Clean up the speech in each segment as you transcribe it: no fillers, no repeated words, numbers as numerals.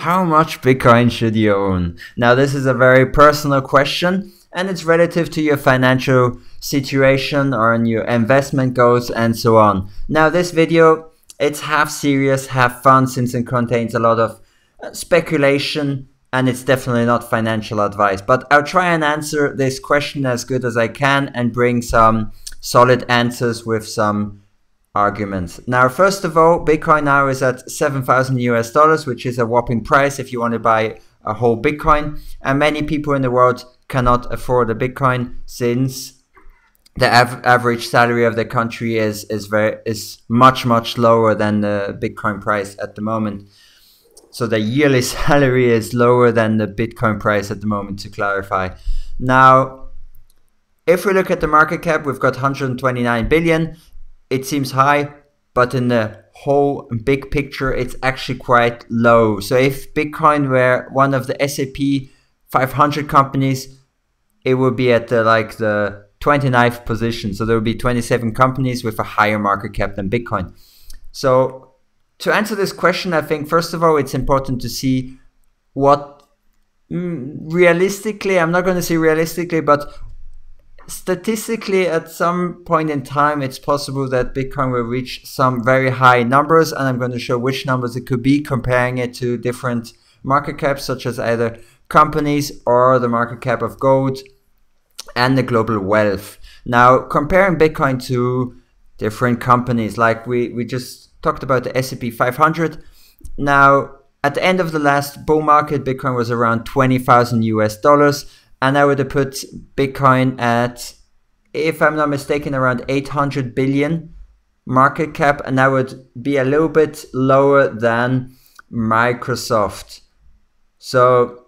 How much Bitcoin should you own? Now, this is a very personal question and it's relative to your financial situation or on your investment goals and so on. Now, this video, it's half serious, half fun since it contains a lot of speculation and it's definitely not financial advice. But I'll try and answer this question as good as I can and bring some solid answers with some arguments. Now, first of all, Bitcoin now is at 7,000 US dollars, which is a whopping price if you want to buy a whole Bitcoin. And many people in the world cannot afford a Bitcoin since the average salary of the country is much lower than the Bitcoin price at the moment. So the yearly salary is lower than the Bitcoin price at the moment, to clarify. Now, if we look at the market cap, we've got 129 billion. It seems high, but in the whole big picture, it's actually quite low. So if Bitcoin were one of the S&P 500 companies, it would be at the 29th position. So there would be 27 companies with a higher market cap than Bitcoin. So to answer this question, I think first of all, it's important to see what realistically, I'm not going to say realistically, but statistically, at some point in time, it's possible that Bitcoin will reach some very high numbers, and I'm going to show which numbers it could be, comparing it to different market caps, such as either companies or the market cap of gold and the global wealth. Now, comparing Bitcoin to different companies, like we just talked about the S&P 500. Now, at the end of the last bull market, Bitcoin was around 20,000 US dollars. And I would have put Bitcoin at, if I'm not mistaken, around 800 billion market cap. And that would be a little bit lower than Microsoft. So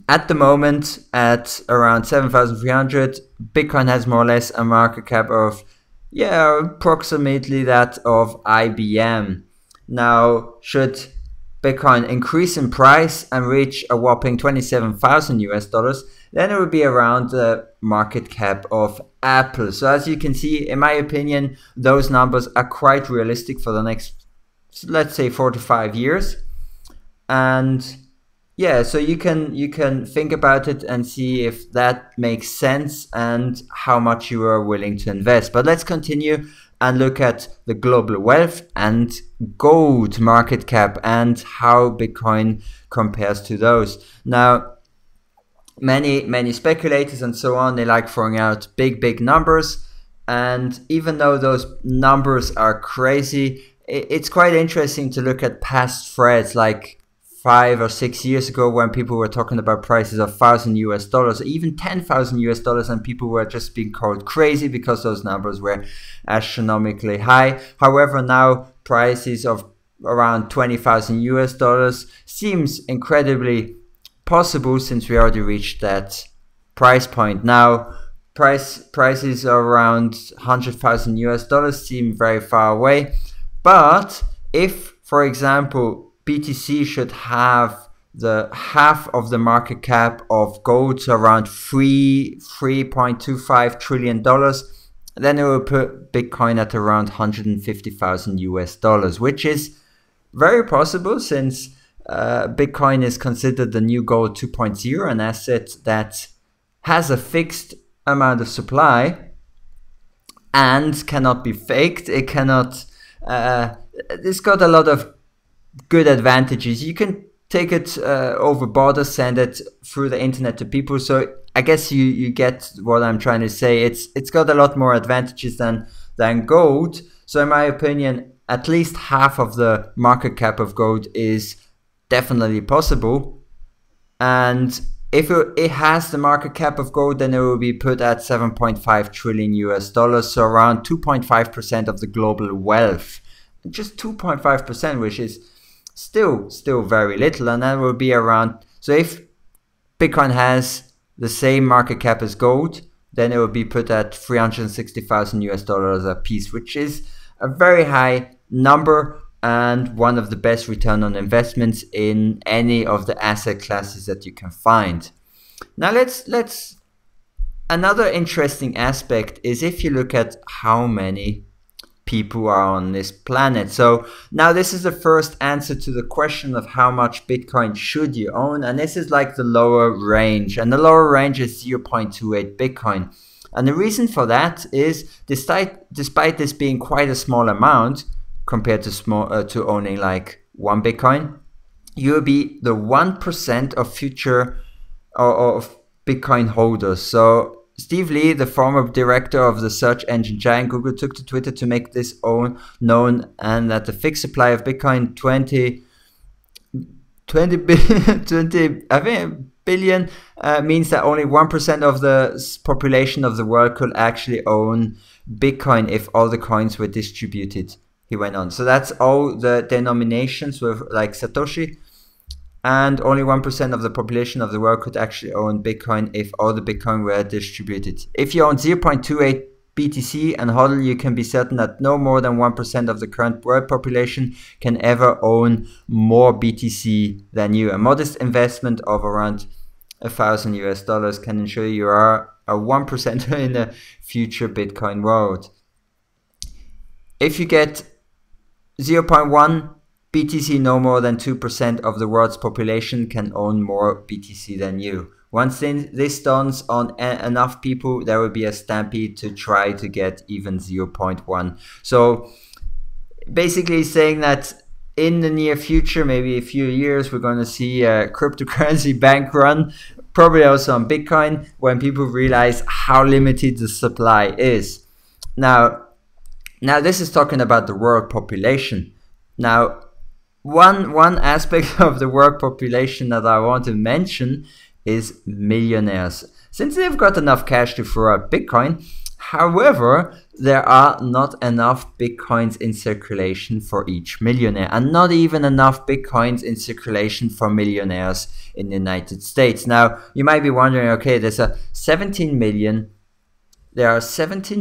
at the moment, at around 7,300, Bitcoin has more or less a market cap of, approximately that of IBM. Now, should Bitcoin increase in price and reach a whopping 27,000 US dollars, then it would be around the market cap of Apple. So as you can see, in my opinion, those numbers are quite realistic for the next, let's say, 4 to 5 years. And yeah, so you can think about it and see if that makes sense and how much you are willing to invest. But let's continue and look at the global wealth and gold market cap and how Bitcoin compares to those. Now, many speculators and so on, they like throwing out big numbers. And even though those numbers are crazy, it's quite interesting to look at past threads like 5 or 6 years ago when people were talking about prices of 1,000 US dollars, even 10,000 US dollars, and people were just being called crazy because those numbers were astronomically high. However, now prices of around 20,000 US dollars seems incredibly possible since we already reached that price point. Now, prices around 100,000 US dollars seem very far away. But if, for example, BTC should have the half of the market cap of gold, so around $3.25 trillion, then it will put Bitcoin at around 150,000 US dollars, which is very possible since Bitcoin is considered the new gold 2.0, an asset that has a fixed amount of supply and cannot be faked. It cannot, it's got a lot of good advantages. You can take it over borders, send it through the internet to people. So I guess you get what I'm trying to say. It's got a lot more advantages than gold. So in my opinion, at least half of the market cap of gold is definitely possible. And if it has the market cap of gold, then it will be put at 7.5 trillion US dollars, so around 2.5% of the global wealth. Just 2.5%, which is still very little. And that will be around, so if Bitcoin has the same market cap as gold, then it will be put at 360,000 US dollars a piece, which is a very high number and one of the best return on investments in any of the asset classes that you can find. Now another interesting aspect is if you look at how many people are on this planet. So now this is the first answer to the question of how much Bitcoin should you own, and this is like the lower range, and the lower range is 0.28 Bitcoin. And the reason for that is, despite this being quite a small amount compared to owning like 1 Bitcoin, you'll be the 1% of future of Bitcoin holders. So Steve Lee, the former director of the search engine giant Google, took to Twitter to make this known, and that the fixed supply of Bitcoin 20 billion means that only 1% of the population of the world could actually own Bitcoin if all the coins were distributed, he went on. So that's all the denominations with like Satoshi, and only 1% of the population of the world could actually own Bitcoin if all the Bitcoin were distributed. If you own 0.28 BTC and HODL, you can be certain that no more than 1% of the current world population can ever own more BTC than you. A modest investment of around $1,000 can ensure you are a 1% in the future Bitcoin world. If you get 0.1 BTC, no more than 2% of the world's population can own more BTC than you. Once this dawns on enough people, there will be a stampede to try to get even 0.1. So basically saying that in the near future, maybe a few years, we're going to see a cryptocurrency bank run, probably also on Bitcoin, when people realize how limited the supply is. Now this is talking about the world population. Now, one aspect of the world population that I want to mention is millionaires. Since they've got enough cash to throw out Bitcoin, however, there are not enough Bitcoins in circulation for each millionaire, and not even enough Bitcoins in circulation for millionaires in the United States. Now, you might be wondering, okay, there are 17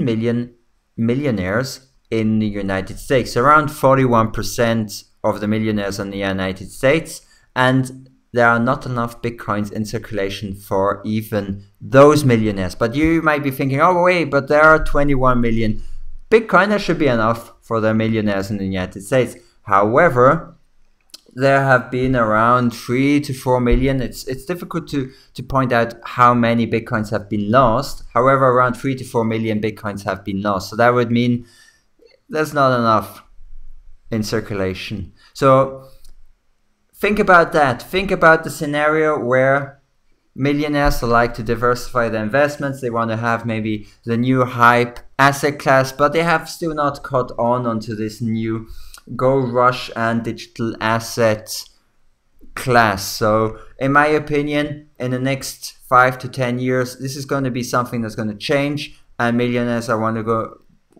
million millionaires in the United States, around 41% of the millionaires in the United States, and there are not enough Bitcoins in circulation for even those millionaires. But you might be thinking, oh wait, but there are 21 million Bitcoin, that should be enough for the millionaires in the United States. However, there have been around 3 to 4 million. It's difficult to point out how many Bitcoins have been lost. However, around 3 to 4 million Bitcoins have been lost. So that would mean there's not enough in circulation. So think about that. Think about the scenario where millionaires like to diversify their investments. They want to have maybe the new hype asset class, but they have still not caught on onto this new gold rush and digital asset class. So in my opinion, in the next 5 to 10 years, this is going to be something that's going to change, and millionaires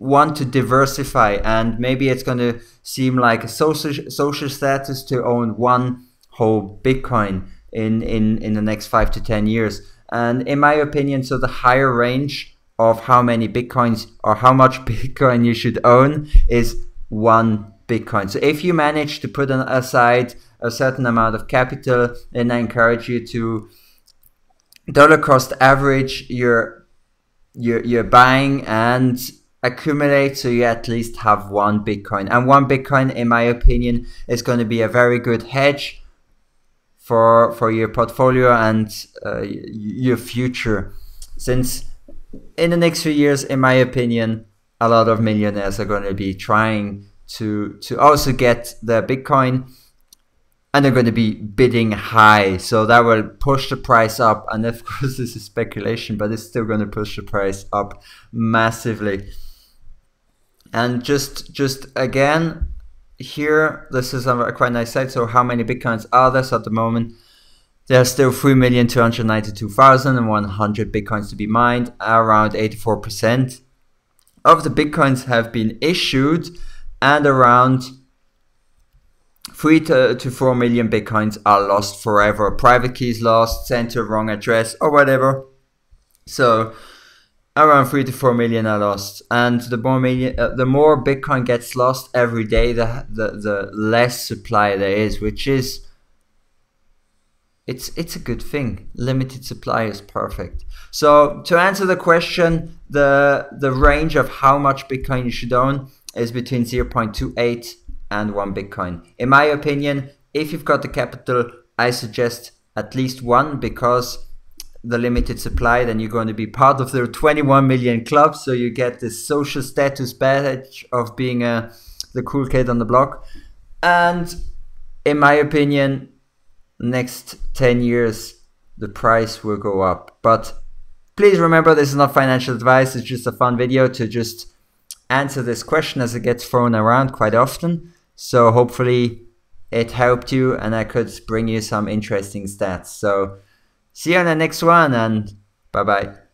want to diversify, and maybe it's going to seem like a social status to own one whole Bitcoin in the next 5 to 10 years. And in my opinion, so the higher range of how many Bitcoins or how much Bitcoin you should own is 1 Bitcoin. So if you manage to put aside a certain amount of capital, then I encourage you to dollar cost average your buying and accumulate, so you at least have 1 Bitcoin. And 1 Bitcoin, in my opinion, is going to be a very good hedge for your portfolio and your future, since in the next few years, in my opinion, a lot of millionaires are going to be trying to also get the Bitcoin, and they're going to be bidding high, so that will push the price up. And of course, this is speculation, but it's still going to push the price up massively. And just again, here, this is a quite nice site. So how many Bitcoins are there? So at the moment, there are still 3,292,100 Bitcoins to be mined. Around 84% of the Bitcoins have been issued, and around 3 to 4 million Bitcoins are lost forever. Private keys lost, sent to a wrong address, or whatever. So around 3 to 4 million are lost, and the more Bitcoin gets lost every day, the less supply there is, which is it's a good thing. Limited supply is perfect. So to answer the question, the range of how much Bitcoin you should own, is between 0.28 and 1 Bitcoin. In my opinion, if you've got the capital, I suggest at least one, because the limited supply, then you're going to be part of the 21 million club, so you get this social status badge of being the cool kid on the block. And in my opinion, next 10 years the price will go up. But please remember, this is not financial advice, it's just a fun video to just answer this question as it gets thrown around quite often. So hopefully it helped you and I could bring you some interesting stats. So see you on the next one, and bye bye.